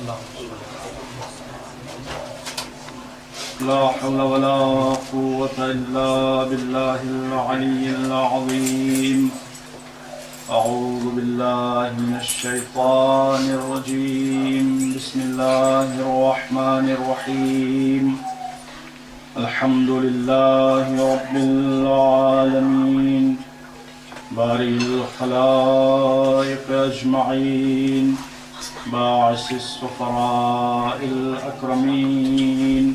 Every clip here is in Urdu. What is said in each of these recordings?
لا حول ولا قوة إلا بالله العلي العظيم. أعوذ بالله من الشيطان الرجيم. بسم الله الرحمن الرحيم. الحمد لله رب العالمين بارئ الخلائق أجمعين باعث السفراء الأكرمين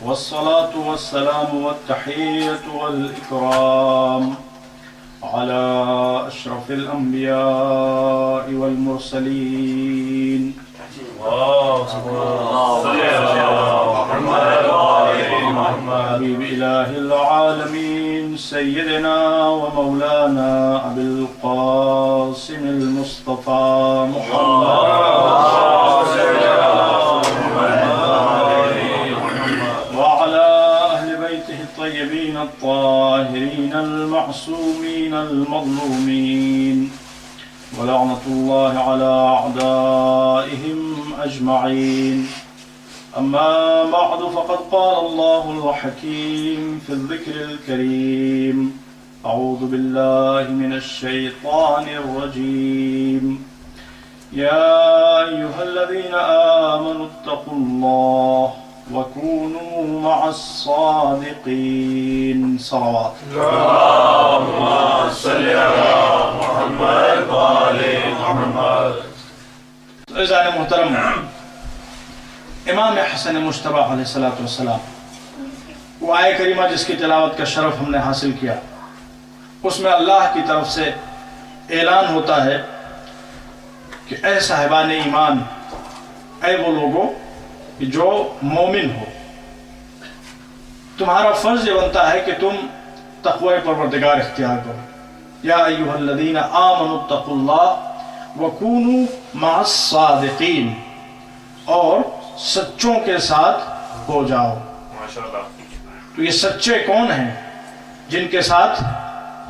والصلاة والسلام والتحية والإكرام على أشرف الأنبياء والمرسلين. حبيب إله العالمين سيدنا ومولانا أبي القاسم المصطفى محمد وعلى أهل بيته الطيبين الطاهرين المعصومين المظلومين ولعنة الله على أعدائهم أجمعين. أما بعد فقد قال الله الحكيم في الذكر الكريم. أعوذ بالله من الشيطان الرجيم. يا أيها الذين آمنوا اتقوا الله وكونوا مع الصادقين. صلوات. اللهم صل على محمد وآل محمد. عزیزان محترم، امام حسن مجتبی علیہ السلام وہ آیہ کریمہ جس کی تلاوت کا شرف ہم نے حاصل کیا، اس میں اللہ کی طرف سے اعلان ہوتا ہے کہ اے صاحبان ایمان، اے وہ لوگوں جو مومن ہو، تمہارا فرض یہ بنتا ہے کہ تم تقوی پروردگار اختیار کرو. یا ایھا الذین آمنوا اتقوا اللہ وکونوا مع الصادقین، اور سچوں کے ساتھ ہو جاؤ. تو یہ سچے کون ہیں جن کے ساتھ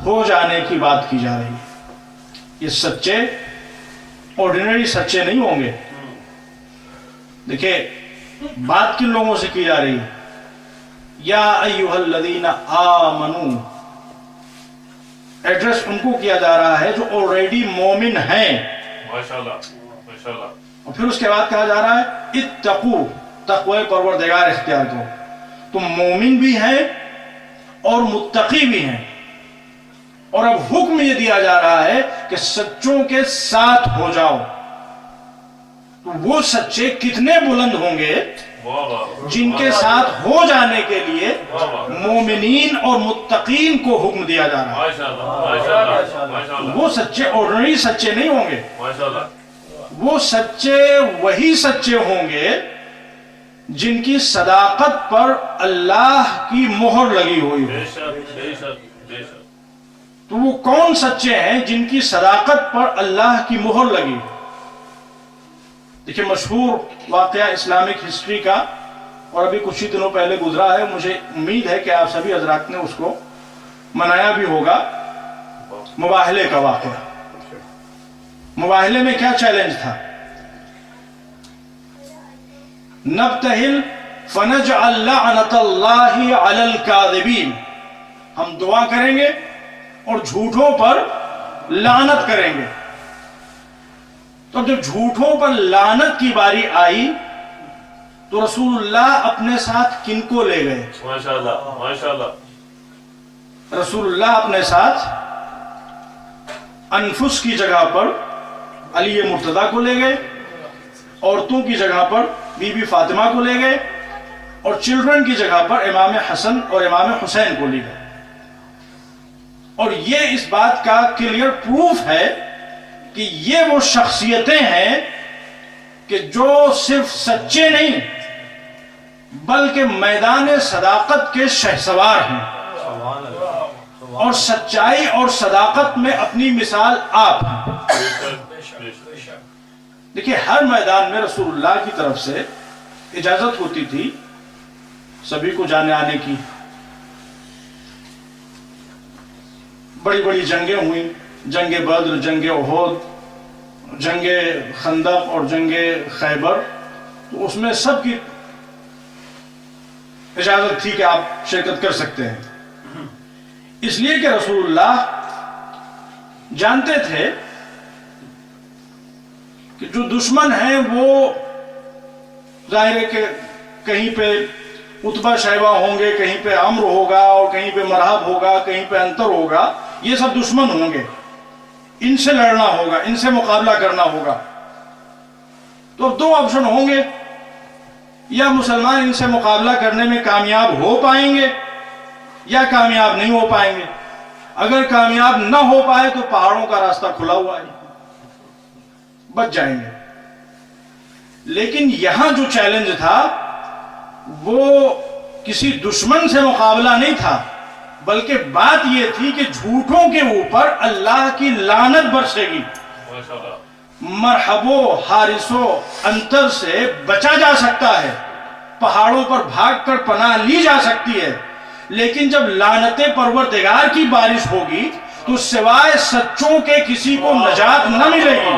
ہو جانے کی بات کی جا رہی ہے؟ یہ سچے آرڈینری سچے نہیں ہوں گے. دیکھیں بات کن لوگوں سے کی جا رہی ہے؟ یا ایھا الذین آمنو، ایڈریس ان کو کیا جا رہا ہے جو آلریڈی مومن ہیں. ماشاءاللہ ماشاءاللہ. اور پھر اس کے بعد کہا جا رہا ہے اتقو، تقوی پروردگار اختیار کرو. تم مومن بھی ہیں اور متقی بھی ہیں. اور اب حکم یہ دیا جا رہا ہے کہ سچوں کے ساتھ ہو جاؤ. تو وہ سچے کتنے بلند ہوں گے جن کے ساتھ ہو جانے کے لیے مومنین اور متقین کو حکم دیا جا رہا ہے. وہ سچے آرڈنری سچے نہیں ہوں گے. وہ سچے وہی سچے ہوں گے جن کی صداقت پر اللہ کی مہر لگی ہوئی ہو. تو وہ کون سچے ہیں جن کی صداقت پر اللہ کی مہر لگی ہو؟ دیکھیں مشہور واقعہ اسلامک ہسٹری کا، اور ابھی کچھ ہی دنوں پہلے گزرا ہے. مجھے امید ہے کہ آپ سبھی حضرات نے اس کو منایا بھی ہوگا. مباہلے کا واقعہ. مباہلے میں کیا چیلنج تھا؟ نبتہل فنجعل لعنت اللہ علی الکاذبین، ہم دعا کریں گے اور جھوٹوں پر لعنت کریں گے. تو جب جھوٹوں پر لعنت کی باری آئی تو رسول اللہ اپنے ساتھ کن کو لے گئے؟ ماشاءاللہ ماشاءاللہ. رسول اللہ اپنے ساتھ انفس کی جگہ پر علی مرتضیٰ کو لے گئے، عورتوں کی جگہ پر بی بی فاطمہ کو لے گئے، اور چلڈرن کی جگہ پر امام حسن اور امام حسین کو لے گئے. اور یہ اس بات کا کلیئر پروف ہے کہ یہ وہ شخصیتیں ہیں کہ جو صرف سچے نہیں بلکہ میدان صداقت کے شہسوار ہیں، اور سچائی اور صداقت میں اپنی مثال آپ ہیں. دیکھیں ہر میدان میں رسول اللہ کی طرف سے اجازت ہوتی تھی سبھی کو جانے آنے کی. بڑی بڑی جنگیں ہوئیں، جنگ بدر، جنگ احد، جنگ خندق اور جنگ خیبر، تو اس میں سب کی اجازت تھی کہ آپ شرکت کر سکتے ہیں، اس لیے کہ رسول اللہ جانتے تھے کہ جو دشمن ہیں وہ ظاہر ہے کہ کہیں پہ عتبہ شیبہ ہوں گے، کہیں پہ عمر ہوگا اور کہیں پہ مرحب ہوگا، کہیں پہ انتر ہوگا، یہ سب دشمن ہوں گے، ان سے لڑنا ہوگا، ان سے مقابلہ کرنا ہوگا۔ تو اب دو آپشن ہوں گے، یا مسلمان ان سے مقابلہ کرنے میں کامیاب ہو پائیں گے یا کامیاب نہیں ہو پائیں گے۔ اگر کامیاب نہ ہو پائے تو پہاڑوں کا راستہ کھلا ہوا ہے، بچ جائیں گے۔ لیکن یہاں جو چیلنج تھا وہ کسی دشمن سے مقابلہ نہیں تھا، بلکہ بات یہ تھی کہ جھوٹوں کے اوپر اللہ کی لعنت برسے گی۔ مرحبو حارثو انتر سے بچا جا سکتا ہے، پہاڑوں پر بھاگ کر پناہ لی جا سکتی ہے، لیکن جب لعنت پروردگار کی بارش ہوگی تو سوائے سچوں کے کسی کو نجات نہ ملے گی۔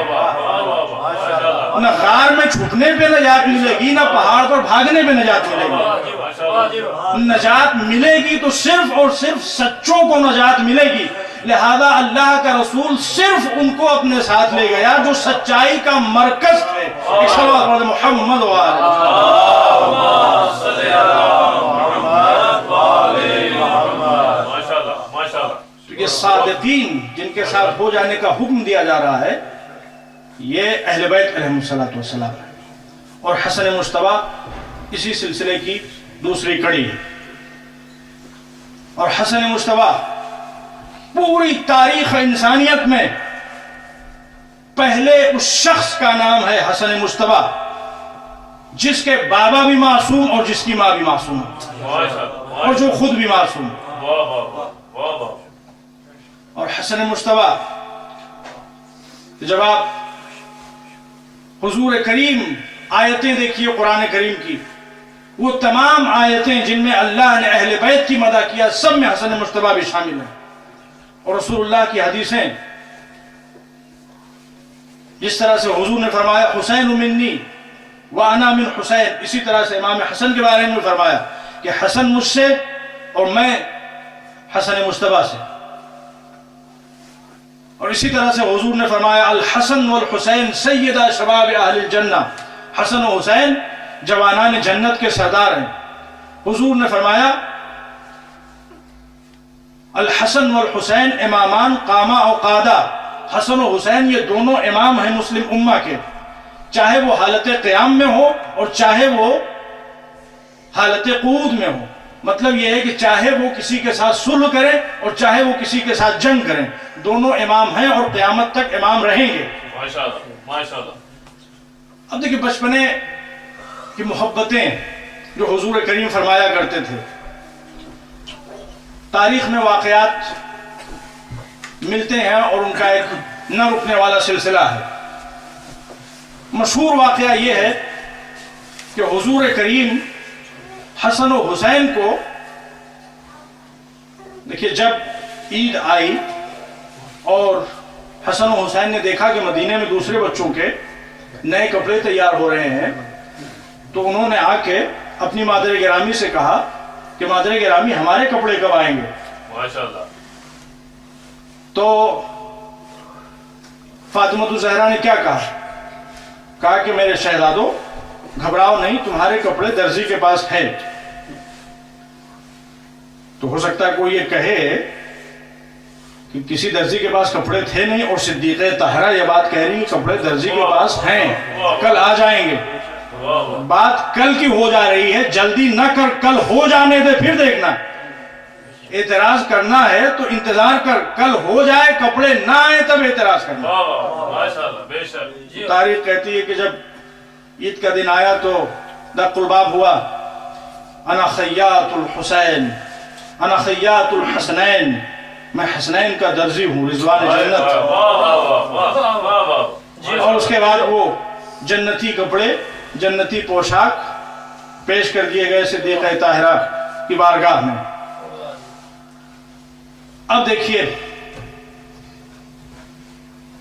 نہ غار میں چھپنے پہ نجات ملے گی، نہ پہاڑ پر بھاگنے پہ نجات ملے گی۔ نجات ملے گی تو صرف اور صرف سچوں کو نجات ملے گی۔ لہذا اللہ کا رسول صرف ان کو اپنے ساتھ لے گیا جو سچائی کا مرکز تھے۔ محمد یہ صادقین جن کے ساتھ ہو جانے کا حکم دیا جا رہا ہے، یہ اہل بیت علیہم السلام ہے، اور حسن مجتبی اسی سلسلے کی دوسری کڑی ہے۔ اور حسن مجتبی پوری تاریخ انسانیت میں پہلے اس شخص کا نام ہے حسن مجتبی جس کے بابا بھی معصوم اور جس کی ماں بھی معصوم اور جو خود بھی معصوم۔ اور حسن مجتبی جب آپ حضور کریم آیتیں دیکھیے قرآن کریم کی، وہ تمام آیتیں جن میں اللہ نے اہل بیت کی مدح کیا، سب میں حسن مجتبی بھی شامل ہیں۔ اور رسول اللہ کی حدیثیں جس طرح سے حضور نے فرمایا حسین منی وانا من حسین، اسی طرح سے امام حسن کے بارے میں فرمایا کہ حسن مجھ سے اور میں حسن مجتبی سے۔ اور اسی طرح سے حضور نے فرمایا الحسن والحسین سیدہ شباب اہل الجنہ، حسن و حسین جوانان جنت کے سردار ہیں۔ حضور نے فرمایا الحسن والحسین امامان قاما و قادہ، حسن و حسین یہ دونوں امام ہیں مسلم امہ کے، چاہے وہ حالت قیام میں ہو اور چاہے وہ حالت قعود میں ہو۔ مطلب یہ ہے کہ چاہے وہ کسی کے ساتھ صلح کریں اور چاہے وہ کسی کے ساتھ جنگ کریں، دونوں امام ہیں اور قیامت تک امام رہیں گے۔ ماشاءاللہ۔ اب دیکھیں بچپنے کی محبتیں جو حضور کریم فرمایا کرتے تھے، تاریخ میں واقعات ملتے ہیں اور ان کا ایک نہ رکنے والا سلسلہ ہے۔ مشہور واقعہ یہ ہے کہ حضور کریم حسن و حسین کو دیکھیے جب عید آئی اور حسن و حسین نے دیکھا کہ مدینے میں دوسرے بچوں کے نئے کپڑے تیار ہو رہے ہیں، تو انہوں نے آ کے اپنی مادر گرامی سے کہا کہ مادر گرامی ہمارے کپڑے کب آئیں گے؟ ماشاءاللہ۔ تو فاطمہ الزہرا نے کیا کہا کہ میرے شہزادو گھبراؤ نہیں، تمہارے کپڑے درزی کے پاس ہیں۔ تو ہو سکتا ہے کوئی یہ کہے کہ کسی درزی کے پاس کپڑے تھے نہیں اور صدیقہ طاہرہ یہ بات کہہ رہی کپڑے درزی کے پاس ہیں، کل آ جائیں گے۔ بات کل کی ہو جا رہی ہے، جلدی نہ کر، کل ہو جانے دے پھر دیکھنا۔ اعتراض کرنا ہے تو انتظار کر، کل ہو جائے کپڑے نہ آئے تب اعتراض کرنا۔ ماشاءاللہ بے شک۔ تاریخ کہتی ہے کہ جب عید کا دن آیا تو دق الباب ہوا، انا خیاط الحسین انا خیاط الحسنین، میں حسنین کا درزی ہوں رضوان جنت۔ اور اس کے بعد وہ جنتی کپڑے، جنتی پوشاک پیش کر دیے گئے صدیقہ طاہرہ کی بارگاہ میں۔ اب دیکھیے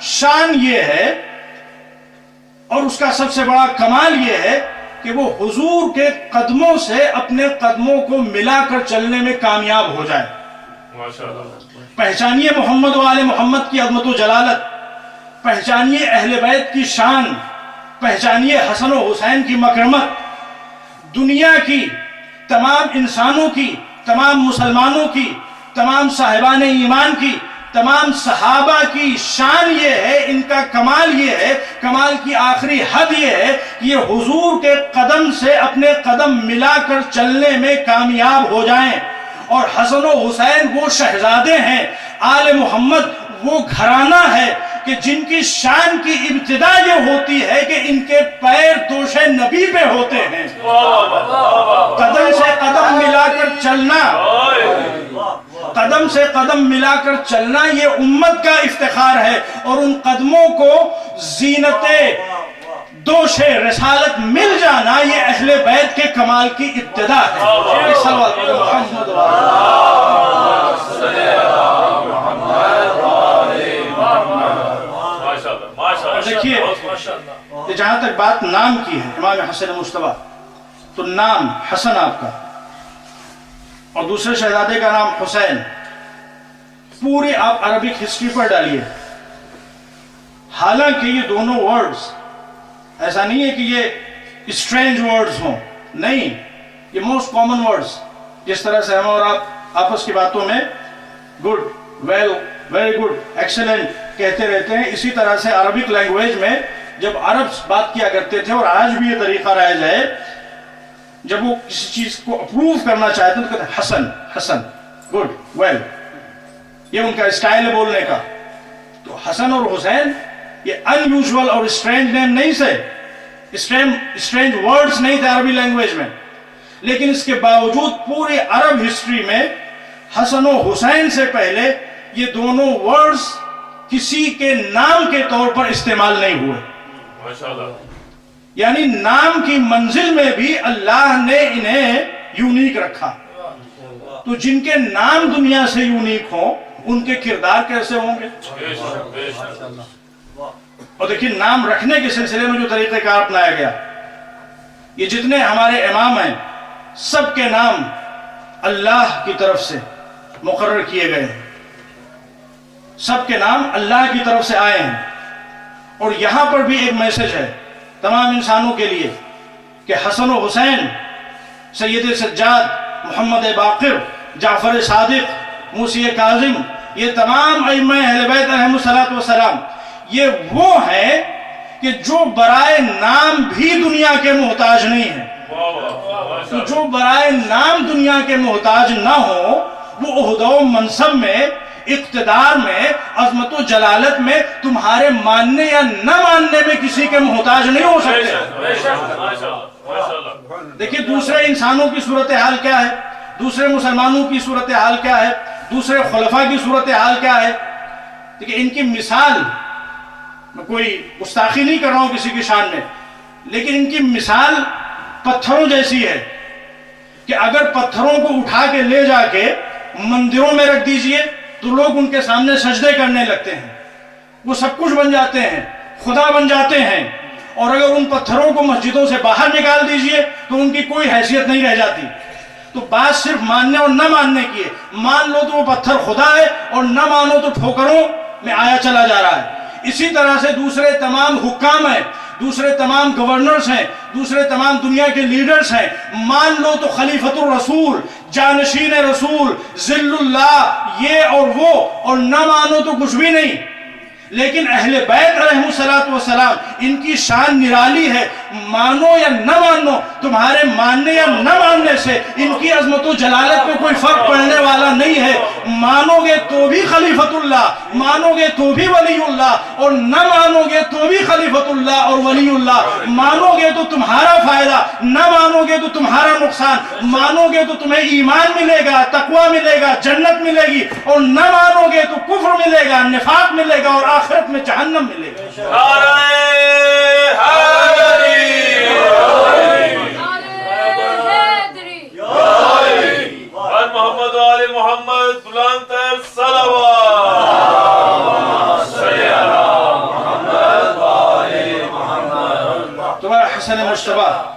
شان یہ ہے اور اس کا سب سے بڑا کمال یہ ہے کہ وہ حضور کے قدموں سے اپنے قدموں کو ملا کر چلنے میں کامیاب ہو جائے. پہچانیے محمد و آل محمد کی عظمت و جلالت، پہچانیے اہل بیت کی شان، پہچانیے حسن و حسین کی مکرمت. دنیا کی تمام انسانوں کی، تمام مسلمانوں کی، تمام صاحبان ایمان کی، تمام صحابہ کی شان یہ ہے، ان کا کمال یہ ہے، کمال کی آخری حد یہ ہے کہ یہ حضور کے قدم سے اپنے قدم ملا کر چلنے میں کامیاب ہو جائیں. اور حسن و حسین وہ شہزادے ہیں، آل محمد وہ گھرانہ ہے کہ جن کی شان کی ابتدا یہ ہوتی ہے کہ ان کے پیر دوش نبی پہ ہوتے ہیں. قدم سے قدم ملا کر چلنا، قدم سے قدم ملا کر چلنا یہ امت کا افتخار ہے، اور ان قدموں کو زینت دوش رسالت مل جانا یہ اہل بیت کے کمال کی ابتدا ہے. محمد دیکھیے کہ جہاں تک بات نام کی ہے امام حسن مصطفیٰ، تو نام حسن آپ کا اور دوسرے شہزادے کا نام حسین، پورے آپ عربک ہسٹری پر ڈالیے. حالانکہ یہ دونوں ورڈز ایسا نہیں ہے کہ یہ اسٹرینج ورڈز ہوں، نہیں، یہ موسٹ کامن ورڈز. جس طرح سے ہم اور آپ آپس کی باتوں میں good, well, very good, excellent کہتے رہتے ہیں، اسی طرح سے عربک لینگویج میں جب عرب بات کیا کرتے تھے، اور آج بھی یہ طریقہ رائج ہے، جب وہ کسی چیز کو اپروو کرنا چاہتے ہیں تو کہتے ہیں حسن، حسن، گڈ، ویل. یہ ان کا اسٹائل ہے بولنے کا. تو حسن اور حسین یہ ان یوزول اور اسٹرینج نیم نہیں سے، اسٹرینج ورڈز نہیں تھے عربی لینگویج میں، لیکن اس کے باوجود پورے عرب ہسٹری میں حسن و حسین سے پہلے یہ دونوں ورڈز کسی کے نام کے طور پر استعمال نہیں ہوئے. یعنی نام کی منزل میں بھی اللہ نے انہیں یونیک رکھا. تو جن کے نام دنیا سے یونیک ہوں ان کے کردار کیسے ہوں گے؟ اور دیکھیں نام رکھنے کے سلسلے میں جو طریقہ کار اپنایا گیا، یہ جتنے ہمارے امام ہیں سب کے نام اللہ کی طرف سے مقرر کیے گئے ہیں، سب کے نام اللہ کی طرف سے آئے ہیں. اور یہاں پر بھی ایک میسج ہے تمام انسانوں کے لیے کہ حسن و حسین، سید سجاد، محمد باقر، جعفر صادق، موسی کاظم، یہ تمام ائمہ اہل بیت علیہم الصلوۃ والسلام یہ وہ ہیں کہ جو برائے نام بھی دنیا کے محتاج نہیں ہیں. تو جو برائے نام دنیا کے محتاج نہ ہو وہ عہدہ و منصب میں، اقتدار میں، عظمت و جلالت میں تمہارے ماننے یا نہ ماننے میں کسی کے محتاج نہیں ہو سکتے. دیکھیے دوسرے انسانوں کی صورتحال کیا ہے، دوسرے مسلمانوں کی صورتحال کیا ہے، دوسرے خلفاء کی صورتحال کیا ہے. دیکھیے ان کی مثال، میں کوئی گستاخی نہیں کر رہا ہوں کسی کی شان میں، لیکن ان کی مثال پتھروں جیسی ہے کہ اگر پتھروں کو اٹھا کے لے جا کے مندروں میں رکھ دیجئے تو لوگ ان کے سامنے سجدے کرنے لگتے ہیں، وہ سب کچھ بن جاتے ہیں، خدا بن جاتے ہیں. اور اگر ان پتھروں کو مسجدوں سے باہر نکال دیجئے تو ان کی کوئی حیثیت نہیں رہ جاتی. تو بات صرف ماننے اور نہ ماننے کی ہے. مان لو تو وہ پتھر خدا ہے اور نہ مانو تو ٹھوکروں میں آیا چلا جا رہا ہے. اسی طرح سے دوسرے تمام حکام ہیں، دوسرے تمام گورنرز ہیں، دوسرے تمام دنیا کے لیڈرز ہیں، مان لو تو خلیفۃ الرسول، جانشین رسول، ذل اللہ، یہ اور وہ، اور نہ مانو تو کچھ بھی نہیں. لیکن اہل بیت علیہ الصلوۃ والسلام ان کی شان نرالی ہے. مانو یا نہ مانو، تمہارے ماننے یا نہ ماننے سے ان کی عظمت و جلالت پہ کوئی فرق پڑنے والا نہیں ہے. مانو گے تو بھی خلیفۃ اللہ، مانو گے تو بھی ولی اللہ، اور نہ مانو گے تو بھی خلیفۃ اللہ اور ولی اللہ. مانو گے تو تمہارا فائدہ، نہ مانو گے تو تمہارا نقصان. مانو گے تو تمہیں ایمان ملے گا، تقوی ملے گا، جنت ملے گی، اور نہ مانو گے تو کفر ملے گا، نفاق ملے گا، اور آخرت میں جہنم ملے گا. محمد علی محمد بلند صلوات. حسن مشتبہ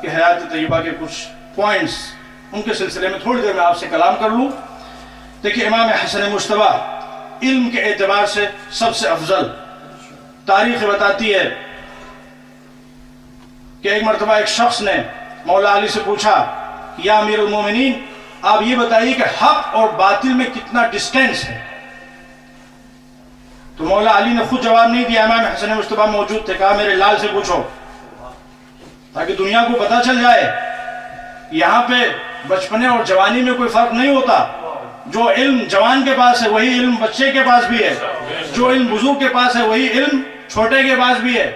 کی حیات طیبہ کے کچھ پوائنٹس، ان کے سلسلے میں تھوڑی دیر میں آپ سے کلام کر لوں. دیکھیے امام حسن مشتبہ علم کے اعتبار سے سب سے افضل. تاریخ بتاتی ہے کہ ایک مرتبہ ایک شخص نے مولا علی سے پوچھا کہ یا امیر المومنین آپ یہ بتائیے کہ حق اور باطل میں کتنا ڈسٹینس ہے. تو مولا علی نے خود جواب نہیں دیا، امام حسن مشتبہ موجود تھے، کہا میرے لال سے پوچھو تاکہ دنیا کو پتہ چل جائے یہاں پہ بچپنے اور جوانی میں کوئی فرق نہیں ہوتا. جو علم جوان کے پاس ہے وہی علم بچے کے پاس بھی ہے، جو علم بزرگ کے پاس ہے وہی علم چھوٹے کے پاس بھی ہے.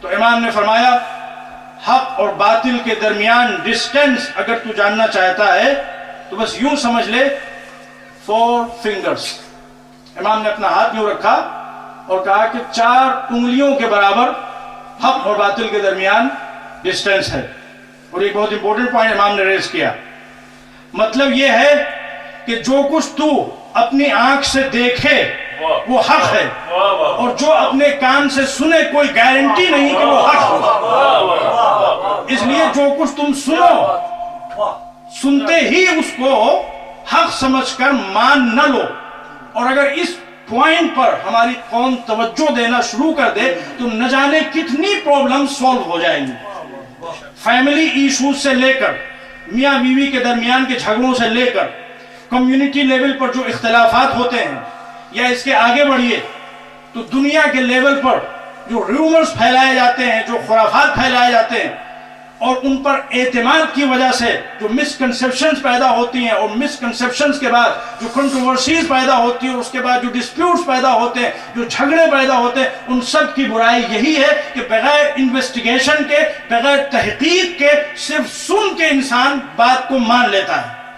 تو امام نے فرمایا حق اور باطل کے درمیان ڈسٹینس اگر تو جاننا چاہتا ہے تو بس یوں سمجھ لے 4 fingers. امام نے اپنا ہاتھ یوں رکھا اور کہا کہ 4 انگلیوں کے برابر حق اور باطل کے درمیان ڈسٹینس ہے. اور ایک بہت امپورٹنٹ پوائنٹ امام نے ریز کیا، مطلب یہ ہے کہ جو کچھ تو اپنی آنکھ سے دیکھے وہ حق ہے، اور جو اپنے کان سے سنے کوئی گارنٹی نہیں کہ وہ حق ہو. اس لیے جو کچھ تم سنو سنتے ہی اس کو حق سمجھ کر مان نہ لو. اور اگر اس پوائنٹ پر ہماری قوم توجہ دینا شروع کر دے تو نہ جانے کتنی پرابلم سولو ہو جائیں گی. فیملی ایشوز سے لے کر میاں بیوی کے درمیان کے جھگڑوں سے لے کر کمیونٹی لیول پر جو اختلافات ہوتے ہیں، یا اس کے آگے بڑھیے تو دنیا کے لیول پر جو ریومرز پھیلائے جاتے ہیں، جو خرافات پھیلائے جاتے ہیں، اور ان پر اعتماد کی وجہ سے جو مسکنسیپشنز پیدا ہوتی ہیں، اور مسکنسیپشنز کے بعد جو کنٹروورسیز پیدا ہوتی ہیں، اور اس کے بعد جو ڈسپیوٹس پیدا ہوتے ہیں، جو جھگڑے پیدا ہوتے ہیں، ان سب کی برائی یہی ہے کہ بغیر انویسٹیگیشن کے، بغیر تحقیق کے، صرف سن کے انسان بات کو مان لیتا ہے.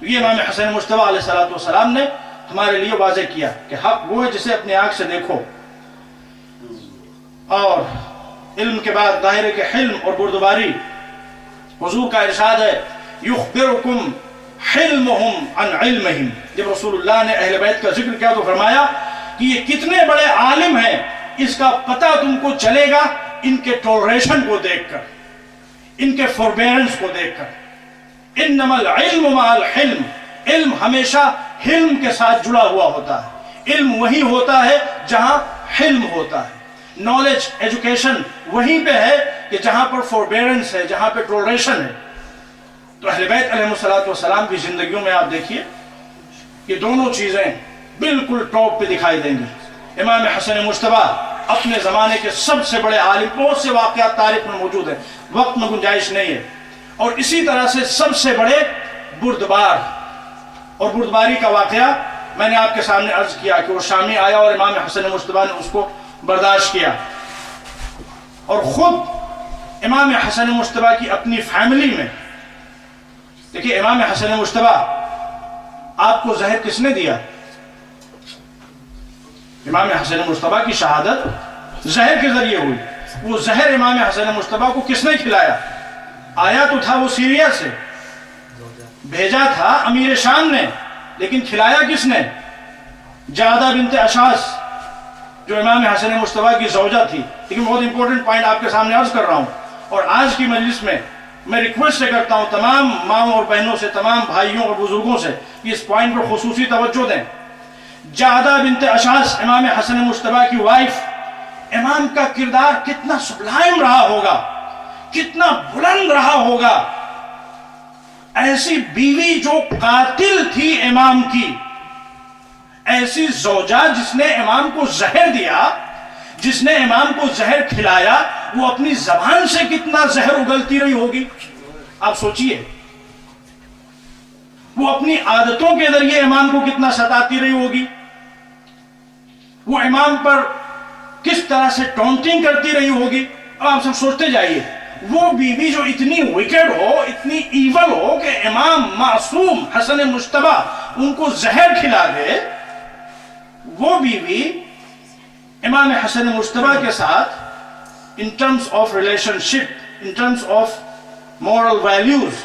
تو یہ امام حسن مشتبہ علیہ السلام نے ہمارے لیے واضح کیا کہ حق وہ ہے جسے اپنی آنکھ سے دیکھو. اور علم کے بعد ظاہر ہے کہ حلم اور بردباری. حضور کا ارشاد ہے یخبرکم حلمہم عن علمہم. جب رسول اللہ نے اہل بیت کا ذکر کیا تو فرمایا کہ یہ کتنے بڑے عالم ہیں اس کا پتہ تم کو چلے گا ان کے ٹولریشن کو دیکھ کر، ان کے فوربیرنس کو دیکھ کر. انما العلم مع الحلم. علم ہمیشہ حلم کے ساتھ جڑا ہوا ہوتا ہے. علم وہی ہوتا ہے جہاں حلم ہوتا ہے. نالج ایجوکیشن وہیں پہ ہے کہ جہاں پر فوربیرنس ہے، جہاں پہ ٹولریشن ہے. تو اہل بیت علیہ السلام کی زندگیوں میں آپ دیکھیے یہ دونوں چیزیں بالکل ٹاپ پہ دکھائی دیں گی. امام حسن مشتبہ اپنے زمانے کے سب سے بڑے عالم، بہت سے واقعات تاریخ میں موجود ہیں، وقت میں گنجائش نہیں ہے. اور اسی طرح سے سب سے بڑے بردبار. اور بردباری کا واقعہ میں نے آپ کے سامنے عرض کیا کہ وہ شامی آیا اور امام حسن مشتبہ نے اس کو برداشت کیا. اور خود امام حسن مشتبہ کی اپنی فیملی میں دیکھیے، امام حسن مشتبہ آپ کو زہر کس نے دیا؟ امام حسن مشتبہ کی شہادت زہر کے ذریعے ہوئی. وہ زہر امام حسن مشتبہ کو کس نے کھلایا؟ آیا تو تھا وہ سیریا سے، بھیجا تھا امیر شام نے، لیکن کھلایا کس نے؟ جعدہ بنت اشعث جو امام حسن مشتبہ کی زوجہ تھی. لیکن بہت امپورٹنٹ پوائنٹ آپ کے سامنے عرض کر رہا ہوں، اور آج کی مجلس میں میں ریکویسٹ کرتا ہوں تمام ماؤں اور بہنوں سے، تمام بھائیوں اور بزرگوں سے کہ اس پوائنٹ پر خصوصی توجہ دیں. جعدہ بنت اشعث امام حسن مشتبہ کی وائف، امام کا کردار کتنا سبلائم رہا ہوگا، کتنا بلند رہا ہوگا. ایسی بیوی جو قاتل تھی امام کی، ایسی زوجہ جس نے امام کو زہر دیا، جس نے امام کو زہر کھلایا، وہ اپنی زبان سے کتنا زہر اگلتی رہی ہوگی. آپ سوچئے، وہ اپنی عادتوں کے ذریعے امام کو کتنا ستاتی رہی ہوگی. وہ امام پر کس طرح سے ٹونٹنگ کرتی رہی ہوگی. اب آپ سب سوچتے جائیے، وہ بیوی جو اتنی وکڈ ہو، اتنی ایول ہو کہ امام معصوم حسن مشتبہ ان کو زہر کھلا دے، وہ بیوی امام حسن مشتبہ کے ساتھ in terms of relation ship, in terms of moral values,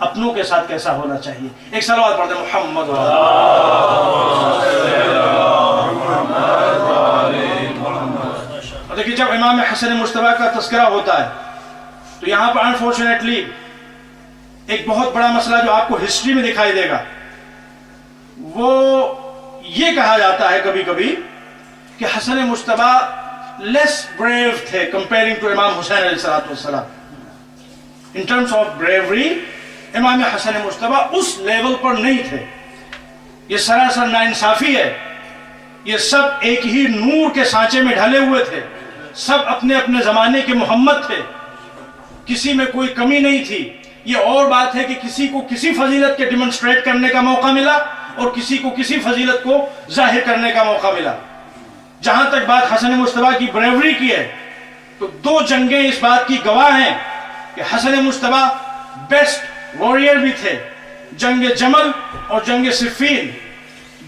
اپنوں کے ساتھ کیسا ہونا چاہیے؟ ایک صلوات پڑھتے ہیں محمد اور دیکھیے جب امام حسن مجتبیٰ کا تذکرہ ہوتا ہے تو یہاں پر انفارچونیٹلی ایک بہت بڑا مسئلہ جو آپ کو ہسٹری میں دکھائی دے گا، وہ یہ کہا جاتا ہے کبھی کبھی کہ حسن مجتبیٰ لیس بریو تھے کمپیئرنگ ٹو امام حسین علیہ السلام. ان ٹرمز آف بریوری امام حسن مجتبیٰ اس لیول پر نہیں تھے. یہ سراسر ناانصافی ہے. یہ سب ایک ہی نور کے سانچے میں ڈھلے ہوئے تھے، سب اپنے اپنے زمانے کے محمد تھے، کسی میں کوئی کمی نہیں تھی. یہ اور بات ہے کہ کسی کو کسی فضیلت کے ڈیمونسٹریٹ کرنے کا موقع ملا اور کسی کو کسی فضیلت کو ظاہر کرنے کا موقع ملا. جہاں تک بات حسن مجتبیٰ کی بریوری کی ہے تو 2 جنگیں اس بات کی گواہ ہیں کہ حسن مجتبیٰ بیسٹ واریر بھی تھے. جنگ جمل اور جنگ صفین.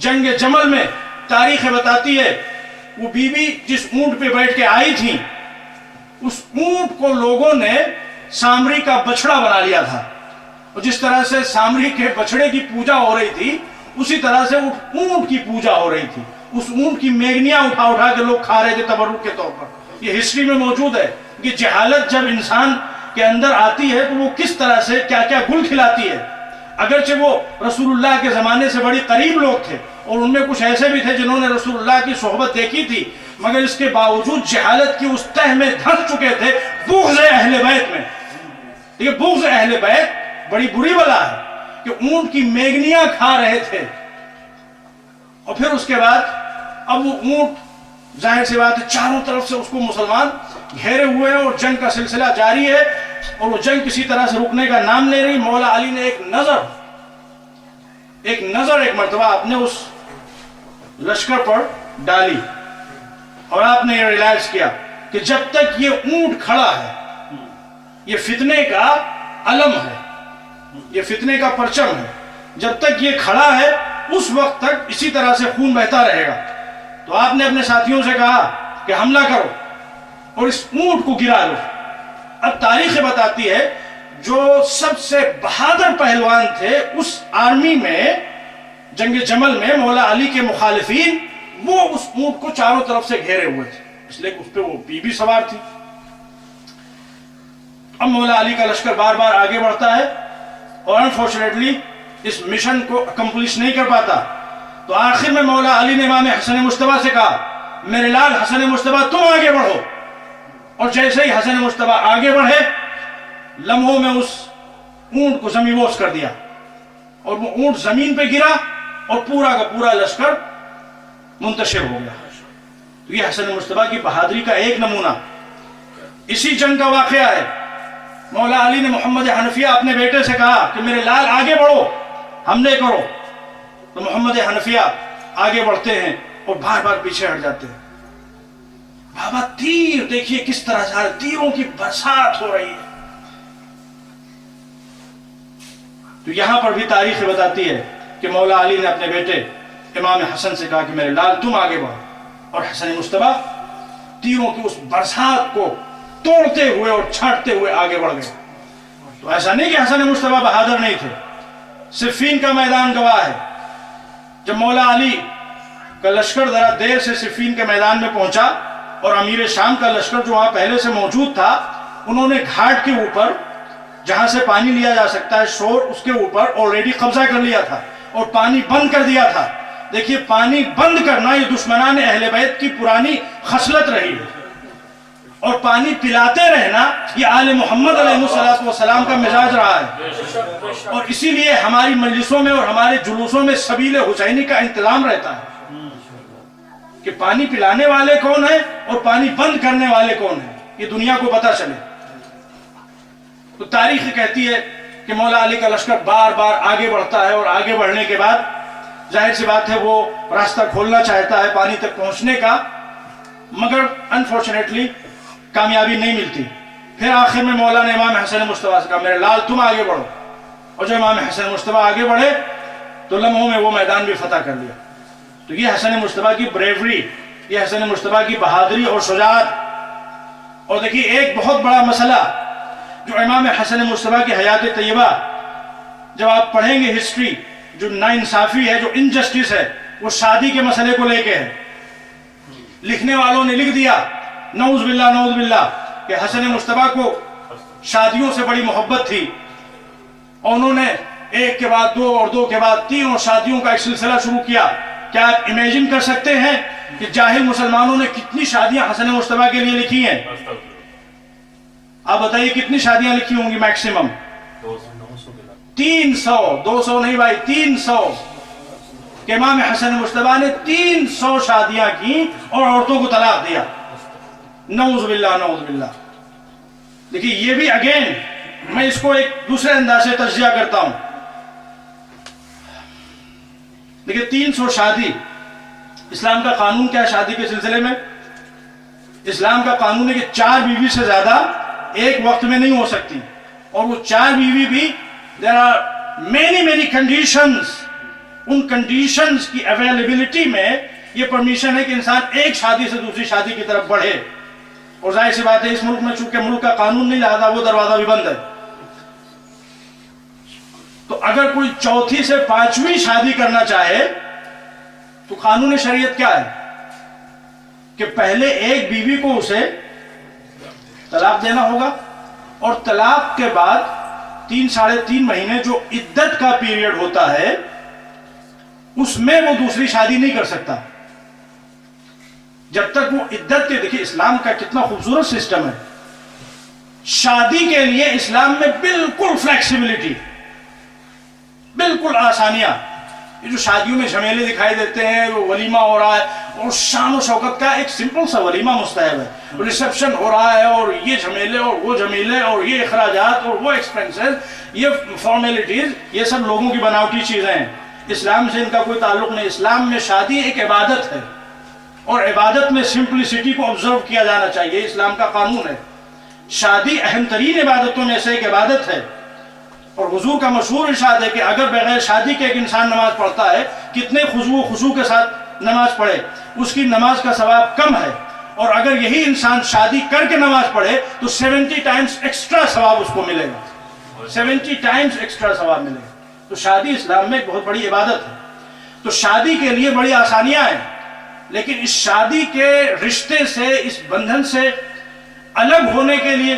جنگ جمل میں تاریخ بتاتی ہے وہ بی بی جس اونٹ پہ بیٹھ کے آئی تھی، اس اونٹ کو لوگوں نے سامری کا بچڑا بنا لیا تھا، اور جس طرح سے سامری کے بچڑے کی پوجا ہو رہی تھی اسی طرح سے اونٹ کی پوجا ہو رہی تھی. اس اونٹ کی میگنیاں اٹھا اٹھا کے لوگ کھا رہے تھے تبرک کے طور پر. یہ ہسٹری میں موجود ہے کہ جہالت جب انسان کے اندر آتی ہے تو وہ کس طرح سے کیا کیا گل کھلاتی ہے. اگرچہ وہ رسول اللہ کے زمانے سے بڑی قریب لوگ تھے اور ان میں کچھ ایسے بھی تھے جنہوں نے رسول اللہ کی صحبت دیکھی تھی، مگر اس کے باوجود جہالت کی اس تہ میں دھنس چکے تھے بغض اہل بیت میں. یہ بغض اہل بیت بڑی بری بلا ہے کہ اونٹ کی میگنیاں کھا رہے تھے. اور پھر اس کے بعد اب وہ اونٹ ظاہر سی بات ہے چاروں طرف سے اس کو مسلمان گھیرے ہوئے ہیں اور جنگ کا سلسلہ جاری ہے اور وہ جنگ کسی طرح سے رکنے کا نام لے رہی. مولا علی نے ایک نظر ایک مرتبہ اپنے اس لشکر پر ڈالی اور آپ نے یہ ریلائز کیا کہ جب تک یہ اونٹ کھڑا ہے یہ فتنے کا علم ہے، یہ فتنے کا پرچم ہے. جب تک یہ کھڑا ہے اس وقت تک اسی طرح سے خون بہتا رہے گا. تو آپ نے اپنے ساتھیوں سے کہا کہ حملہ کرو اور اس اونٹ کو گرا دو. اب تاریخ بتاتی ہے جو سب سے بہادر پہلوان تھے اس آرمی میں جنگ جمل میں مولا علی کے مخالفین، وہ اس اونٹ کو چاروں طرف سے گھیرے ہوئے تھے، اس لیے اس پہ وہ بی بی سوار تھی. اب مولا علی کا لشکر بار بار آگے بڑھتا ہے اور انفارچونیٹلی اس مشن کو اکمپلش نہیں کر پاتا. تو آخر میں مولا علی نے امام حسن مجتبیٰ سے کہا میرے لال حسن مجتبیٰ تم آگے بڑھو. اور جیسے ہی حسن مجتبیٰ آگے بڑھے لمحوں میں اس اونٹ کو زمین بوس کر دیا اور وہ اونٹ زمین پہ گرا اور پورا کا پورا لشکر منتشر ہو گیا. تو یہ حسن مجتبیٰ کی بہادری کا ایک نمونہ. اسی جنگ کا واقعہ ہے. مولا علی نے محمد حنفیہ اپنے بیٹے سے کہا کہ میرے لال آگے بڑھو حملے کرو. تو محمد حنفیہ آگے بڑھتے ہیں اور بار بار پیچھے ہٹ جاتے ہیں. بابا تیر دیکھیے کس طرح سے تیروں کی برسات ہو رہی ہے. تو یہاں پر بھی تاریخ بتاتی ہے کہ مولا علی نے اپنے بیٹے امام حسن سے کہا کہ میرے لال تم آگے بڑھو، اور حسن مجتبیٰ تیروں کی اس برسات کو توڑتے ہوئے اور چھانٹتے ہوئے آگے بڑھ گئے. تو ایسا نہیں کہ حسن مجتبیٰ بہادر نہیں تھے. صفین کا میدان گواہ ہے. جب مولا علی کا لشکر ذرا دیر سے صفین کے میدان میں پہنچا اور امیر شام کا لشکر جو وہاں پہلے سے موجود تھا انہوں نے گھاٹ کے اوپر جہاں سے پانی لیا جا سکتا ہے شور، اس کے اوپر آلریڈی قبضہ کر لیا تھا اور پانی بند کر دیا تھا. دیکھیے پانی بند کرنا یہ دشمنان اہل بیت کی پرانی خصلت رہی ہے، اور پانی پلاتے رہنا یہ آل محمد علیہ السلام کا مزاج رہا ہے. اور اسی لیے ہماری مجلسوں میں اور ہمارے جلوسوں میں سبیل حسینی کا انتظام رہتا ہے کہ پانی پلانے والے کون ہیں اور پانی بند کرنے والے کون ہیں، یہ دنیا کو پتہ چلے. تو تاریخ کہتی ہے کہ مولا علی کا لشکر بار بار آگے بڑھتا ہے اور آگے بڑھنے کے بعد ظاہر سی بات ہے وہ راستہ کھولنا چاہتا ہے پانی تک پہنچنے کا، مگر انفارچونیٹلی کامیابی نہیں ملتی. پھر آخر میں مولا نے امام حسن مجتبیٰ سے کہا میرے لال تم آگے بڑھو. اور جب امام حسن مجتبیٰ آگے بڑھے تو لمحوں میں وہ میدان بھی فتح کر لیا. تو یہ حسن مجتبیٰ کی بریوری، یہ حسن مجتبیٰ کی بہادری اور شجاعت. اور دیکھیے ایک بہت بڑا مسئلہ جو امام حسن مصطفیٰ کی حیات طیبہ جب آپ پڑھیں گے ہسٹری، جو ناانصافی ہے، جو انجسٹس ہے، وہ شادی کے مسئلے کو لے کے ہے. لکھنے والوں نے لکھ دیا نعوذ باللہ کہ حسن مصطفیٰ کو شادیوں سے بڑی محبت تھی، اور انہوں نے ایک کے بعد دو اور دو کے بعد تین اور شادیوں کا ایک سلسلہ شروع کیا. کیا آپ امیجن کر سکتے ہیں کہ جاہل مسلمانوں نے کتنی شادیاں حسن مصطفیٰ کے لیے لکھی ہیں؟ آپ بتائیے کتنی شادیاں لکھی ہوں گی میکسیمم؟ 300. 200 نہیں بھائی، 300. کہ امام حسن مصطفیٰ نے 300 شادیاں کی اور عورتوں کو طلاق دیا. نعوذ باللہ. دیکھیے یہ بھی اگین میں اس کو ایک دوسرے انداز سے تجزیہ کرتا ہوں. دیکھیے 300 شادی، اسلام کا قانون کیا ہے شادی کے سلسلے میں؟ اسلام کا قانون ہے کہ 4 بیوی سے زیادہ ایک وقت میں نہیں ہو سکتی، اور وہ 4 بیوی بھی there are many conditions. In conditions کی اویلیبلٹی میں یہ پرمیشن ہے کہ انسان ایک شادی سے دوسری شادی کی طرف بڑھے. اور ظاہر سی بات ہے اس ملک میں چونکہ ملک کا قانون نہیں لہذا وہ دروازہ بھی بند ہے. تو اگر کوئی چوتھی سے 5ویں شادی کرنا چاہے تو قانون شریعت کیا ہے کہ پہلے ایک بیوی کو اسے طلاق دینا ہوگا، اور طلاق کے بعد 3 ساڑھے 3 مہینے جو عدت کا پیریڈ ہوتا ہے اس میں وہ دوسری شادی نہیں کر سکتا جب تک وہ عدت کے. دیکھیے اسلام کا کتنا خوبصورت سسٹم ہے. شادی کے لیے اسلام میں بالکل فلیکسیبلٹی، بالکل آسانیاں. یہ جو شادیوں میں جھمیلے دکھائی دیتے ہیں، وہ ولیمہ ہو رہا ہے اور شان و شوکت کا ایک سمپل سا ولیمہ مستحب ہے، ریسپشن ہو رہا ہے اور یہ جھمیلے اور وہ جھمیلے اور یہ اخراجات اور وہ ایکسپینسز، یہ فارمیلٹیز، یہ سب لوگوں کی بناوٹی چیزیں ہیں. اسلام سے ان کا کوئی تعلق نہیں. اسلام میں شادی ایک عبادت ہے، اور عبادت میں سمپلسٹی کو آبزرو کیا جانا چاہیے. اسلام کا قانون ہے. شادی اہم ترین عبادتوں میں سے ایک عبادت ہے، اور حضور کا مشہور ارشاد ہے کہ اگر بغیر شادی کے ایک انسان نماز پڑھتا ہے، کتنے خضوع و خضوع کے ساتھ نماز پڑھے، اس کی نماز کا ثواب کم ہے. اور اگر یہی انسان شادی کر کے نماز پڑھے تو 70 ٹائمز ایکسٹرا ثواب اس کو ملے گا. 70 ٹائمز ایکسٹرا ثواب ملے گا. تو شادی اسلام میں ایک بہت بڑی عبادت ہے. تو شادی کے لیے بڑی آسانیاں ہیں، لیکن اس شادی کے رشتے سے، اس بندھن سے الگ ہونے کے لیے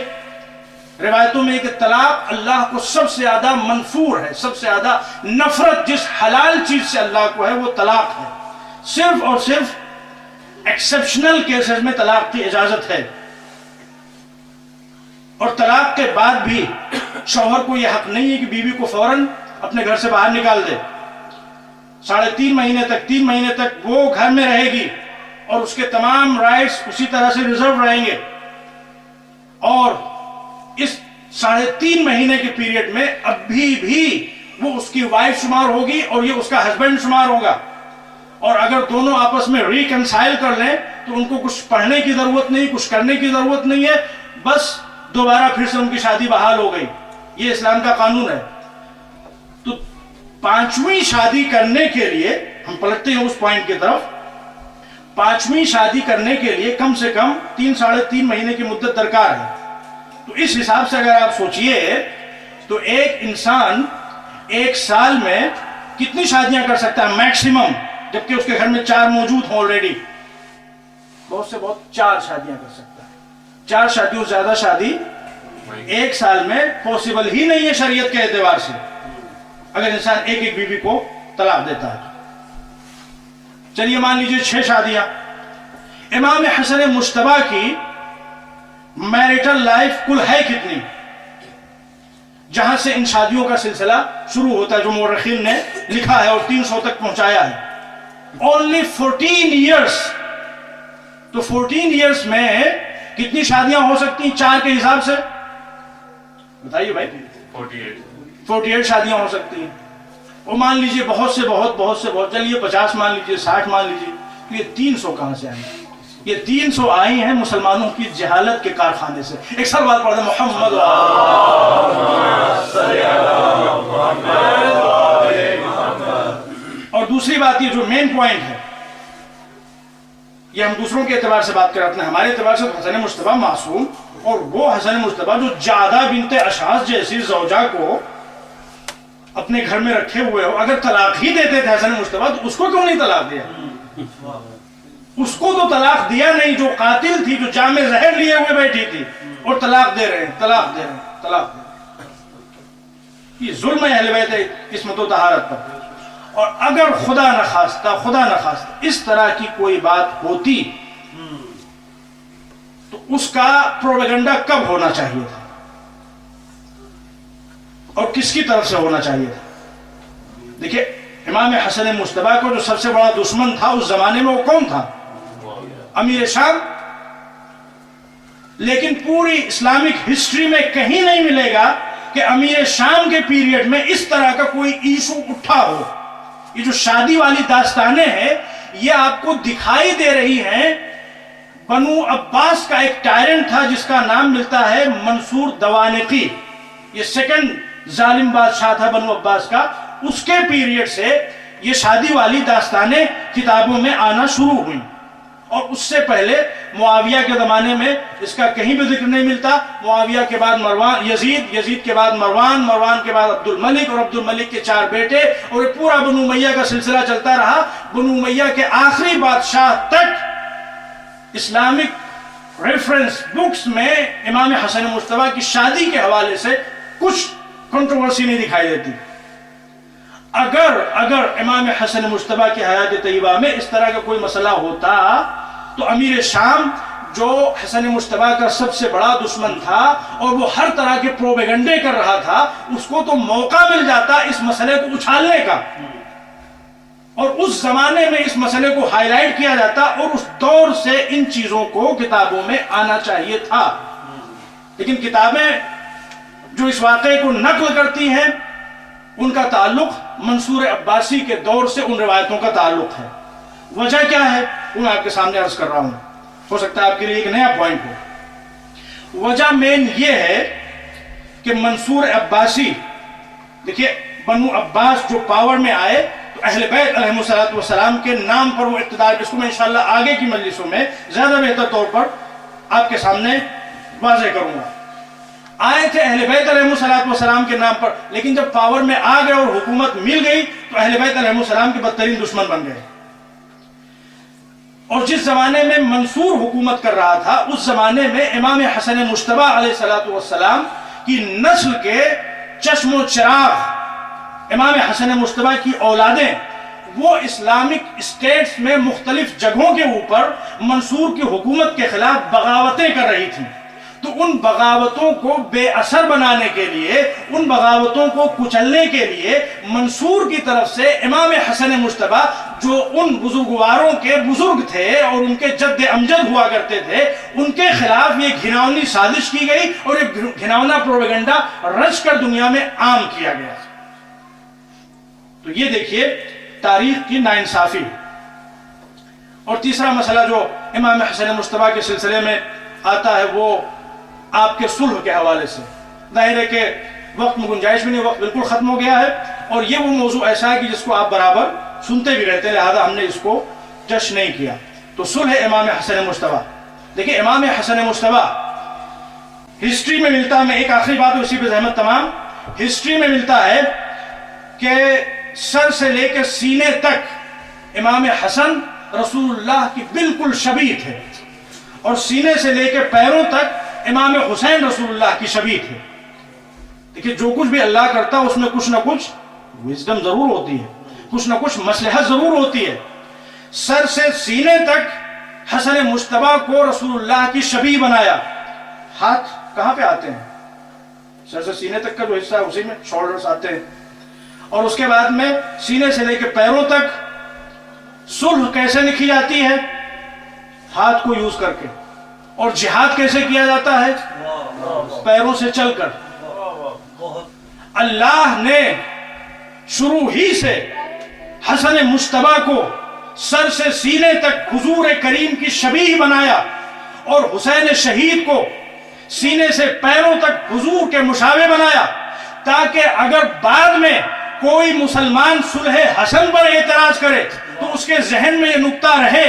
روایتوں میں کہ طلاق اللہ کو سب سے زیادہ منفور ہے، سب سے زیادہ نفرت جس حلال چیز سے اللہ کو ہے وہ طلاق ہے. صرف اور صرف ایکسیپشنل کیسز میں طلاق کی اجازت ہے، اور طلاق کے بعد بھی شوہر کو یہ حق نہیں ہے کہ بیوی کو فوراً اپنے گھر سے باہر نکال دے. 3.5 مہینے تک 3 مہینے تک وہ گھر میں رہے گی اور اس کے تمام رائٹس اسی طرح سے ریزرو رہیں گے، اور اس 3.5 مہینے کے پیریڈ میں ابھی بھی وہ اس کی وائف شمار ہوگی اور یہ اس کا ہسبینڈ شمار ہوگا. اور اگر دونوں آپس میں ریکنسائل کر لیں تو ان کو کچھ پڑھنے کی ضرورت نہیں، کچھ کرنے کی ضرورت نہیں ہے، بس دوبارہ پھر سے ان کی شادی بحال ہو گئی. یہ اسلام کا قانون ہے. تو 5ویں شادی کرنے کے لیے ہم پلٹتے ہیں اس پوائنٹ کی طرف. 5ویں شادی کرنے کے لیے کم سے کم 3 ساڑھے 3 مہینے کی مدت درکار ہے. تو اس حساب سے اگر آپ سوچئے تو ایک انسان 1 سال میں کتنی شادیاں کر سکتا ہے میکسیمم، جبکہ اس کے گھر میں 4 موجود ہوں آلریڈی؟ بہت سے بہت 4 شادیاں کر سکتا ہے. 4 شادیوں سے زیادہ شادی 1 سال میں پاسبل ہی نہیں ہے شریعت کے اعتبار سے، اگر انسان ایک بیوی کو طلاق دیتا ہے. چلیے مان لیجئے 6 شادیاں. امام حسن مجتبیٰ کی میرٹل لائف کل ہے کتنی، جہاں سے ان شادیوں کا سلسلہ شروع ہوتا ہے جو مورخین نے لکھا ہے اور 300 تک پہنچایا ہے؟ only 14 years. تو 14 years میں کتنی شادیاں ہو سکتی ہیں 4 کے حساب سے؟ بتائیے بھائی. 48 شادیاں ہو سکتی ہیں. اور مان لیجئے بہت سے بہت چلیے 50 مان لیجئے، 60 مان لیجئے. یہ 300 کہاں سے آئیں؟ یہ 300 آئی ہیں مسلمانوں کی جہالت کے کارخانے سے. ایک سوال پڑھ دیں محمد اور دوسری بات یہ جو مین پوائنٹ ہے، یہ ہم دوسروں کے اعتبار سے بات کرتے ہیں، ہمارے اعتبار سے تو حسن مجتبیٰ معصوم، اور وہ حسن مجتبیٰ جو جعدہ بنت اشعث جیسی زوجہ کو اپنے گھر میں رکھے ہوئے ہو، اگر طلاق ہی دیتے تھے حسن مجتبیٰ تو اس کو کیوں نہیں طلاق دیا؟ اس کو تو طلاق دیا نہیں، جو قاتل تھی، جو جام زہر لیے ہوئے بیٹھی تھی، اور طلاق دے رہے ہیں، طلاق دے رہے ہیں، طلاق دے رہے ہیں۔ یہ ظلم ہے اہل بیت عصمت و طہارت پر۔ اور اگر خدا نخواستہ اس طرح کی کوئی بات ہوتی تو اس کا پروپیگنڈا کب ہونا چاہیے تھا اور کس کی طرف سے ہونا چاہیے تھا؟ دیکھیں، امام حسن مجتبیٰ کو جو سب سے بڑا دشمن تھا اس زمانے میں وہ کون تھا؟ امیر شام۔ لیکن پوری اسلامک ہسٹری میں کہیں نہیں ملے گا کہ امیر شام کے پیریڈ میں اس طرح کا کوئی ایشو اٹھا ہو۔ یہ جو شادی والی داستانیں ہیں یہ آپ کو دکھائی دے رہی ہیں۔ بنو عباس کا ایک ٹائرنٹ تھا جس کا نام ملتا ہے منصور دوانقی، یہ سیکنڈ ظالم بادشاہ تھا بنو عباس کا، اس کے پیریڈ سے یہ شادی والی داستانیں کتابوں میں آنا شروع ہوئیں۔ اور اس سے پہلے معاویہ کے زمانے میں اس کا کہیں بھی ذکر نہیں ملتا۔ معاویہ کے بعد مروان، یزید کے بعد مروان کے بعد عبد الملک، اور عبد الملک کے 4 بیٹے، اور یہ پورا بنو امیہ کا سلسلہ چلتا رہا۔ بنو امیہ کے آخری بادشاہ تک اسلامک ریفرنس بکس میں امام حسن مجتبیٰ کی شادی کے حوالے سے کچھ کنٹروورسی نہیں دکھائی دیتی۔ اگر امام حسن مجتبیٰ کی حیات طیبہ میں اس طرح کا کوئی مسئلہ ہوتا تو امیر شام جو حسن مجتبیٰ کا سب سے بڑا دشمن تھا اور وہ ہر طرح کے پروپیگنڈے کر رہا تھا، اس کو تو موقع مل جاتا اس مسئلے کو اچھالنے کا، اور اس زمانے میں اس مسئلے کو ہائی لائٹ کیا جاتا، اور اس دور سے ان چیزوں کو کتابوں میں آنا چاہیے تھا۔ لیکن کتابیں جو اس واقعے کو نقل کرتی ہیں ان کا تعلق منصور عباسی کے دور سے ان روایتوں کا تعلق ہے۔ وجہ کیا ہے وہ میں آپ کے سامنے عرض کر رہا ہوں، ہو سکتا ہے آپ کے لیے ایک نیا پوائنٹ ہو۔ وجہ مین یہ ہے کہ منصور عباسی، دیکھیے بنو عباس جو پاور میں آئے تو اہل بیت علیہ السلام کے نام پر وہ اقتدار، اس کو میں انشاءاللہ آگے کی مجلسوں میں زیادہ بہتر طور پر آپ کے سامنے واضح کروں گا۔ آئے تھے اہل بیت علیہ السلام کے نام پر، لیکن جب پاور میں آ گئے اور حکومت مل گئی تو اہل بیت علیہ السلام کے بدترین دشمن بن گئے۔ اور جس زمانے میں منصور حکومت کر رہا تھا اس زمانے میں امام حسن مجتبیٰ علیہ السلام کی نسل کے چشم و چراغ امام حسن مجتبیٰ کی اولادیں وہ اسلامک اسٹیٹس میں مختلف جگہوں کے اوپر منصور کی حکومت کے خلاف بغاوتیں کر رہی تھیں۔ تو ان بغاوتوں کو بے اثر بنانے کے لیے، ان بغاوتوں کو کچلنے کے لیے منصور کی طرف سے امام حسن مجتبیٰ جو ان بزرگواروں کے بزرگ تھے اور ان کے جد امجد ہوا کرتے تھے، ان کے خلاف یہ گھناؤنی سازش کی گئی اور ایک گھناؤنا پروپیگنڈا رچ کر دنیا میں عام کیا گیا۔ تو یہ دیکھیے تاریخ کی ناانصافی۔ اور تیسرا مسئلہ جو امام حسن مجتبیٰ کے سلسلے میں آتا ہے وہ آپ کے صلح کے حوالے سے۔ ظاہر ہے کہ وقت میں گنجائش بھی نہیں، وقت بالکل ختم ہو گیا ہے، اور یہ وہ موضوع ایسا ہے کہ جس کو آپ برابر سنتے بھی رہتے ہیں، لہذا ہم نے اس کو جش نہیں کیا۔ تو صلح امام حسن مجتبیٰ، دیکھیں امام حسن مجتبیٰ ہسٹری میں ملتا ہے، میں ایک آخری بات اسی پہ زحمت تمام، ہسٹری میں ملتا ہے کہ سر سے لے کے سینے تک امام حسن رسول اللہ کی بالکل شبیہ تھے، اور سینے سے لے کے پیروں تک امام حسین رسول اللہ کی شبیہ تھے۔ دیکھیے جو کچھ بھی اللہ کرتا اس میں کچھ نہ کچھ وزڈم ضرور ہوتی ہے، کچھ نہ کچھ مصلحت ضرور ہوتی ہے۔ سر سے سینے تک حسن مجتبیٰ کو رسول اللہ کی شبیہ بنایا۔ ہاتھ کہاں پہ آتے ہیں؟ سر سے سینے تک کا جو حصہ ہے اسی میں شولڈرز آتے ہیں، اور اس کے بعد میں سینے سے لے کے پیروں تک صلح کیسے لکھی جاتی ہے؟ ہاتھ کو یوز کر کے۔ اور جہاد کیسے کیا جاتا ہے؟ پیروں سے چل کر۔ اللہ نے شروع ہی سے حسن مجتبیٰ کو سر سے سینے تک حضور کریم کی شبیہ بنایا، اور حسین شہید کو سینے سے پیروں تک حضور کے مشابہ بنایا، تاکہ اگر بعد میں کوئی مسلمان صلح حسن پر اعتراض کرے تو اس کے ذہن میں یہ نکتہ رہے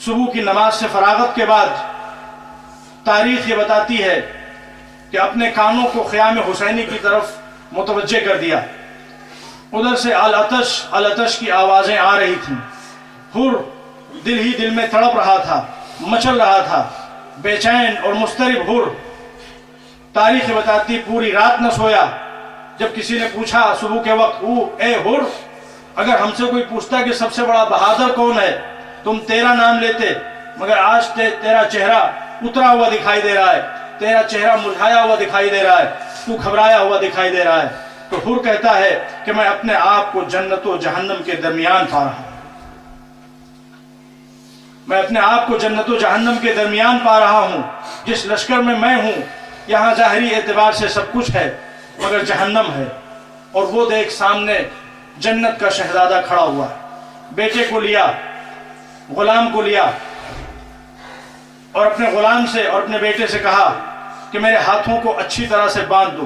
صبح کی نماز سے فراغت کے بعد تاریخ یہ بتاتی ہے کہ اپنے کانوں کو خیام حسینی کی طرف متوجہ کر دیا. ادھر سے العطش العطش کی آوازیں آ رہی تھیں. حر دل ہی دل میں تڑپ رہا تھا، مچل رہا تھا، بے چین اور مضطرب حر. تاریخ بتاتی پوری رات نہ سویا. جب کسی نے پوچھا صبح کے وقت، اے حر، اگر ہم سے کوئی پوچھتا کہ سب سے بڑا بہادر کون ہے، تم تیرا نام لیتے، مگر آج تیرا چہرہ اترا ہوا دکھائی دے رہا ہے، تیرا چہرہ مرجھایا ہوا دکھائی دے رہا ہے، تو گھبرایا ہوا دکھائی دے رہا ہے. تو حر کہتا ہے کہ میں اپنے آپ کو جنت و جہنم کے درمیان پا رہا ہوں. میں اپنے آپ کو جنت و جہنم کے درمیان پا رہا ہوں. جس لشکر میں ہوں، یہاں ظاہری اعتبار سے سب کچھ ہے مگر جہنم ہے. اور وہ دیکھ سامنے جنت کا شہزادہ کھڑا ہوا ہے. بیٹے کو لیا، غلام کو لیا، اور اپنے غلام سے اور اپنے بیٹے سے کہا کہ میرے ہاتھوں کو اچھی طرح سے باندھ دو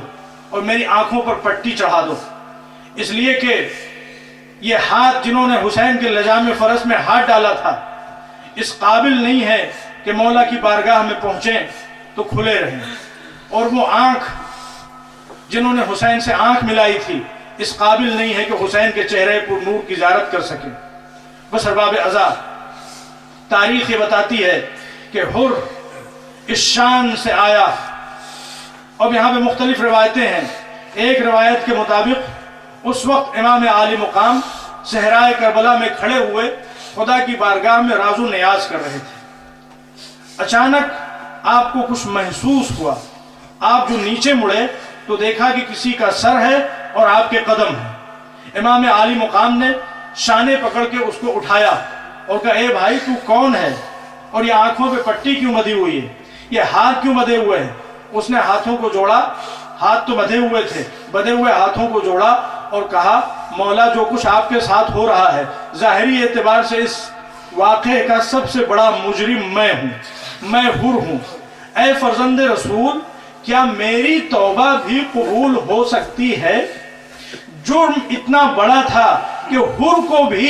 اور میری آنکھوں پر پٹی چڑھا دو، اس لیے کہ یہ ہاتھ جنہوں نے حسین کے لجام فرس میں ہاتھ ڈالا تھا اس قابل نہیں ہے کہ مولا کی بارگاہ میں پہنچیں تو کھلے رہیں. اور وہ آنکھ جنہوں نے حسین سے آنکھ ملائی تھی اس قابل نہیں ہے کہ حسین کے چہرے پر نور کی زیارت کر سکے. بس ارباب عزا، تاریخ یہ بتاتی ہے کہ حر اس شان سے آیا. اب یہاں پہ مختلف روایتیں ہیں. ایک روایت کے مطابق اس وقت امام عالی مقام صحرائے کربلا میں کھڑے ہوئے خدا کی بارگاہ میں راز و نیاز کر رہے تھے. اچانک آپ کو کچھ محسوس ہوا. آپ جو نیچے مڑے تو دیکھا کہ کسی کا سر ہے اور آپ کے قدم ہیں. امام عالی مقام نے شانے پکڑ کے اس کو اٹھایا اور کہا، اے بھائی تو کون ہے، اور یہ آنکھوں پہ پٹی کیوں بندھی ہوئی ہے، یہ ہاتھ کیوں بندھے ہوئے ہیں؟ اس نے ہاتھوں کو جوڑا، ہاتھ تو بندھے ہوئے تھے، بندھے ہوئے ہاتھوں کو جوڑا اور کہا، مولا جو کچھ آپ کے ساتھ ہو رہا ہے ظاہری اعتبار سے اس واقعے کا سب سے بڑا مجرم میں ہوں، میں حر ہوں. اے فرزند رسول، کیا میری توبہ بھی قبول ہو سکتی ہے؟ جرم اتنا بڑا تھا کہ حر کو بھی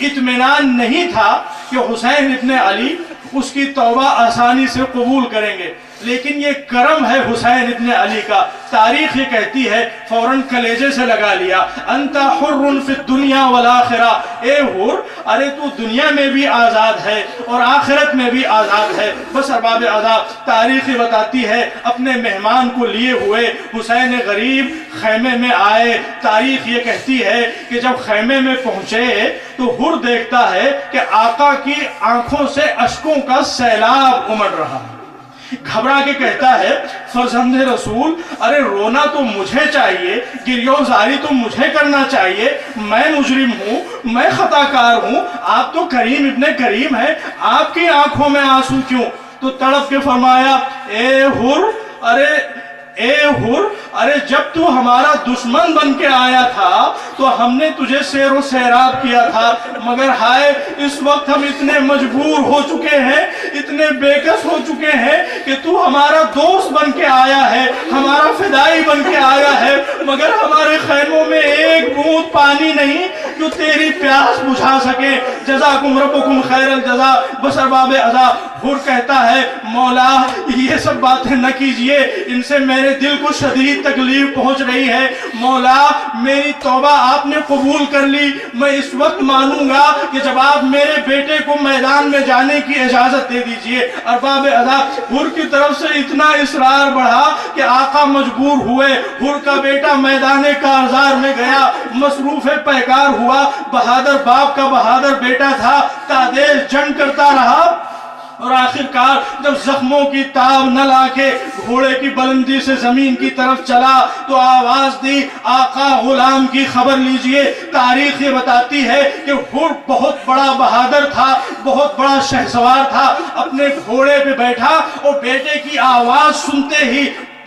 اطمینان نہیں تھا کہ حسین ابن علی اس کی توبہ آسانی سے قبول کریں گے. لیکن یہ کرم ہے حسین ابن علی کا. تاریخ یہ کہتی ہے، فوراً کلیجے سے لگا لیا، انت حر فی الدنیا والآخرہ. اے حر، ارے تو دنیا میں بھی آزاد ہے اور آخرت میں بھی آزاد ہے. بس ارباب عذاب، تاریخ یہ بتاتی ہے اپنے مہمان کو لیے ہوئے حسین غریب خیمے میں آئے. تاریخ یہ کہتی ہے کہ جب خیمے میں پہنچے تو حر دیکھتا ہے کہ آقا کی آنکھوں سے اشکوں کا سیلاب امڑ رہا. گھبرا کے کہتا ہے، فرزند رسول، ارے رونا تو مجھے چاہیے، گریوزاری تو مجھے کرنا چاہیے، میں مجرم ہوں، میں خطا کار ہوں، آپ تو کریم ابن کریم ہیں، آپ کی آنکھوں میں آنسو کیوں؟ تو تڑپ کے فرمایا، اے حر، ارے جب تو ہمارا دشمن بن کے آیا تھا تو ہم نے تجھے سیر و سیراب کیا تھا، مگر ہائے اس وقت ہم اتنے مجبور ہو چکے ہیں، اتنے بےکس ہو چکے ہیں کہ تو ہمارا دوست بن کے آیا ہے، ہمارا فدائی بن کے آیا ہے، مگر ہمارے خیموں میں ایک بوند پانی نہیں جو تیری پیاس بجھا سکے. جزاکم ربکم خیر الجزا. بس ارباب عزا، حر کہتا ہے، مولا یہ سب باتیں نہ کیجئے، ان سے میرے دل کو شدید تکلیف پہنچ رہی ہے. مولا میری توبہ آپ نے قبول کر لی، میں اس وقت مانوں گا کہ جب آپ میرے بیٹے کو میدان میں جانے کی اجازت دے دیجئے. ارباب عزا، حر کی طرف سے اتنا اصرار بڑھا کہ آقا مجبور ہوئے. حر کا بیٹا میدان کارزار میں گیا، مصروف پیکار ہوا. بہادر باپ کا بہادر بیٹا تھا، تادیش جنگ کرتا رہا اور آخر کار جب زخموں کی تاب نہ لا کے گھوڑے کی بلندی سے زمین کی طرف چلا تو آواز دی، آقا غلام کی خبر لیجئے. تاریخ یہ بتاتی ہے کہ حر بہت بڑا بہادر تھا، بہت بڑا شہسوار تھا. اپنے گھوڑے پہ بیٹھا اور بیٹے کی آواز سنتے ہی